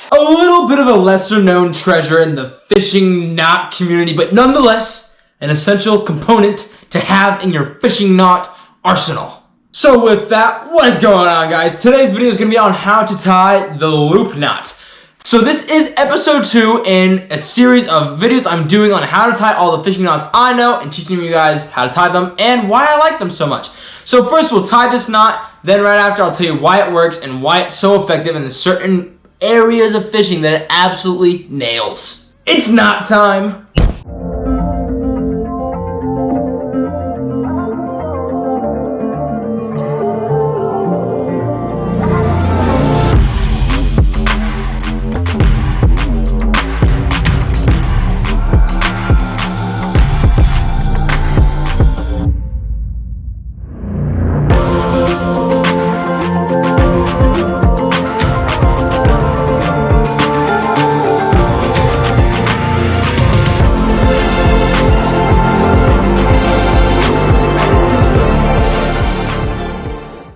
A little bit of a lesser known treasure in the fishing knot community, but nonetheless, an essential component to have in your fishing knot arsenal. So with that, what is going on, guys? Today's video is going to be on how to tie the loop knot. So this is episode 2 in a series of videos I'm doing on how to tie all the fishing knots I know and teaching you guys how to tie them and why I like them so much. So first we'll tie this knot, then right after I'll tell you why it works and why it's so effective in the certain areas of fishing that it absolutely nails. It's knot time!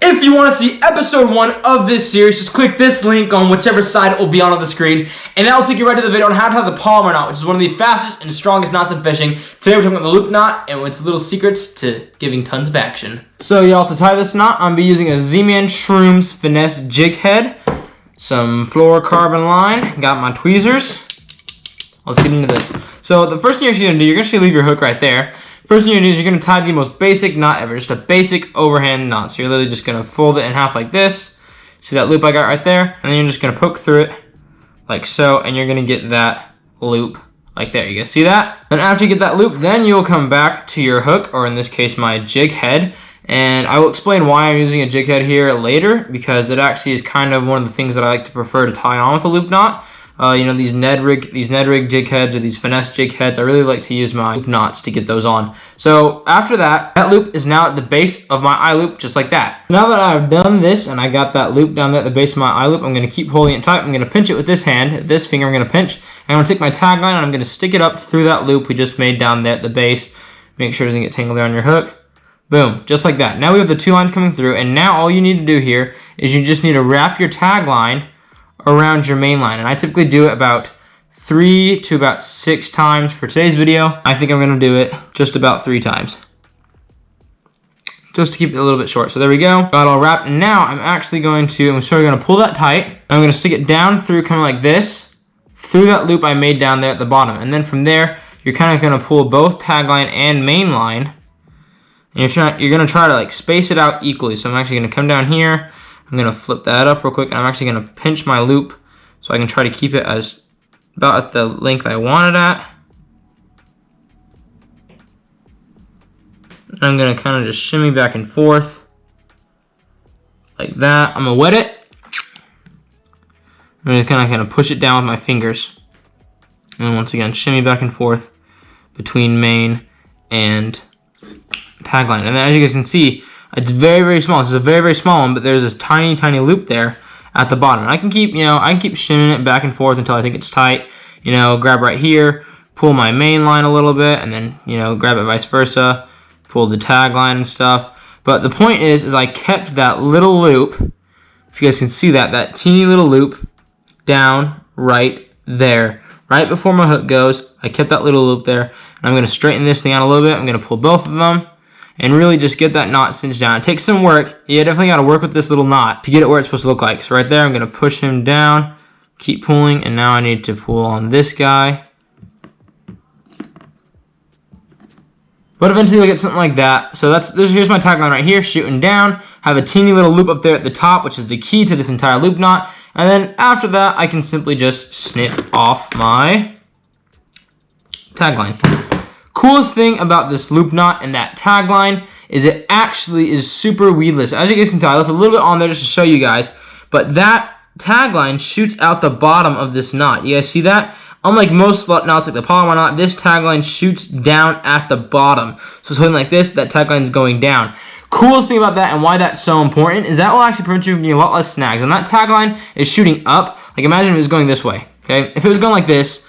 If you want to see episode 1 of this series, just click this link on whichever side it will be on the screen, and that will take you right to the video on how to tie the Palomar knot, which is one of the fastest and strongest knots in fishing. Today we're talking about the loop knot and its little secrets to giving tons of action. So y'all, to tie this knot, I'm going to be using a Z-Man Shrooms Finesse jig head, some fluorocarbon line, got my tweezers. Let's get into this. So the first thing you're going to do, you're going to leave your hook right there. First thing you're going to do is you're going to tie the most basic knot ever, just a basic overhand knot. So you're literally just going to fold it in half like this. See that loop I got right there? And then you're just going to poke through it like so, and you're going to get that loop like there. You guys see that? Then after you get that loop, then you'll come back to your hook, or in this case my jig head. And I will explain why I'm using a jig head here later, because it actually is kind of one of the things that I like to prefer to tie on with a loop knot. You know, these Ned rig jig heads or these finesse jig heads, I really like to use my loop knots to get those on. So after that, that loop is now at the base of my eye loop, just like that. Now that I've done this and I got that loop down there at the base of my eye loop, I'm going to keep holding it tight. I'm going to pinch it with this hand, this finger I'm going to pinch, and I'm going to take my tag line and I'm going to stick it up through that loop we just made down there at the base. Make sure it doesn't get tangled there on your hook. Boom, just like that. Now we have the 2 lines coming through, and now all you need to do here is you just need to wrap your tag line around your main line, and I typically do it about 3 to about 6 times. For today's video, I think I'm going to do it just about 3 times, just to keep it a little bit short. So there we go, got all wrapped, and now I'm going to pull that tight, and I'm going to stick it down through kind of like this, through that loop I made down there at the bottom, and then from there, you're kind of going to pull both tagline and main line, and you're going to try to like space it out equally. So I'm actually going to come down here, I'm going to flip that up real quick, and I'm actually going to pinch my loop so I can try to keep it as about at the length I want it at. And I'm going to kind of just shimmy back and forth like that. I'm going to wet it. I'm going to kind of push it down with my fingers. And once again, shimmy back and forth between main and tagline. And then as you guys can see, it's very, very small. This is a very, very small one, but there's this tiny, tiny loop there at the bottom. And I can keep, shimming it back and forth until I think it's tight. Grab right here, pull my main line a little bit, and then, grab it vice versa, pull the tag line and stuff. But the point is I kept that little loop, if you guys can see that teeny little loop down right there. Right before my hook goes, I kept that little loop there. And I'm going to straighten this thing out a little bit. I'm going to pull both of them and really just get that knot cinched down. It takes some work. You definitely got to work with this little knot to get it where it's supposed to look like. So right there, I'm going to push him down, keep pulling, and now I need to pull on this guy. But eventually you'll get something like that. So here's my tagline right here, shooting down. Have a teeny little loop up there at the top, which is the key to this entire loop knot. And then after that, I can simply just snip off my tagline. Coolest thing about this loop knot and that tagline is it actually is super weedless. As you guys can tell, I left a little bit on there just to show you guys, but that tagline shoots out the bottom of this knot. You guys see that? Unlike most knots like the Palomar knot, this tagline shoots down at the bottom. So something like this, that tagline is going down. Coolest thing about that and why that's so important is that will actually prevent you from getting a lot less snags. When that tagline is shooting up, like imagine if it was going this way, okay? If it was going like this,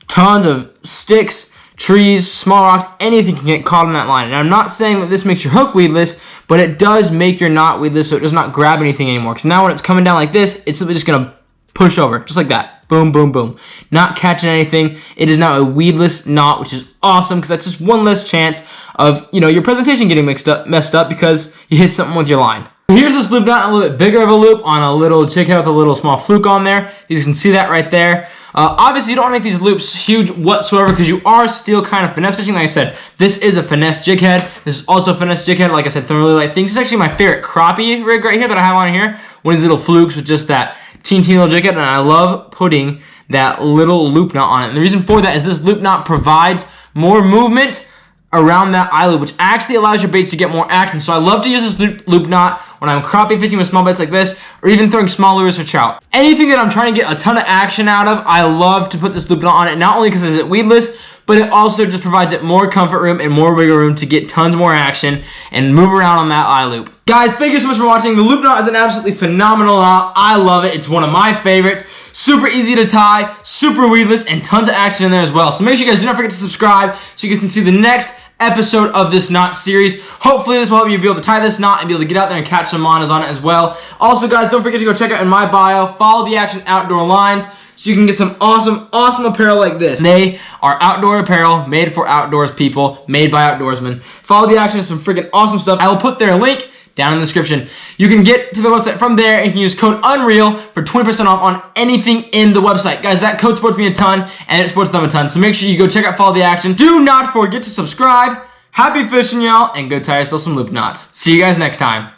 tons of sticks, trees, small rocks, anything can get caught on that line. And I'm not saying that this makes your hook weedless, but it does make your knot weedless so it does not grab anything anymore. Because now when it's coming down like this, it's simply just going to push over, just like that. Boom, boom, boom. Not catching anything. It is now a weedless knot, which is awesome because that's just one less chance of, your presentation getting messed up because you hit something with your line. Here's this loop knot, a little bit bigger of a loop on a little jig head with a little small fluke on there. You can see that right there. Obviously, you don't want to make these loops huge whatsoever because you are still kind of finesse fishing. Like I said, this is a finesse jig head. This is also a finesse jig head. Like I said, throwing really light things. This is actually my favorite crappie rig right here that I have on here. One of these little flukes with just that teeny little jig head, and I love putting that little loop knot on it. And the reason for that is this loop knot provides more movement around that eye loop, which actually allows your baits to get more action. So I love to use this loop knot when I'm crappie fishing with small baits like this, or even throwing small lures for trout. Anything that I'm trying to get a ton of action out of, I love to put this loop knot on it, not only because it's weedless, but it also just provides it more comfort room and more wiggle room to get tons more action and move around on that eye loop. Guys, thank you so much for watching. The loop knot is an absolutely phenomenal knot. I love it. It's one of my favorites. Super easy to tie, super weedless, and tons of action in there as well. So make sure you guys do not forget to subscribe so you can see the next episode of this knot series. Hopefully this will help you be able to tie this knot and be able to get out there and catch some monos on it as well. Also, guys, don't forget to go check out in my bio, Follow the Action Outdoor lines, so you can get some awesome apparel like this. They are outdoor apparel, made for outdoors people, made by outdoorsmen. Follow the Action is some freaking awesome stuff. I will put their link down in the description. You can get to the website from there and you can use code UNREAL for 20% off on anything in the website. Guys, that code supports me a ton and it supports them a ton. So make sure you go check out Follow the Action. Do not forget to subscribe. Happy fishing, y'all, and go tie yourself some loop knots. See you guys next time.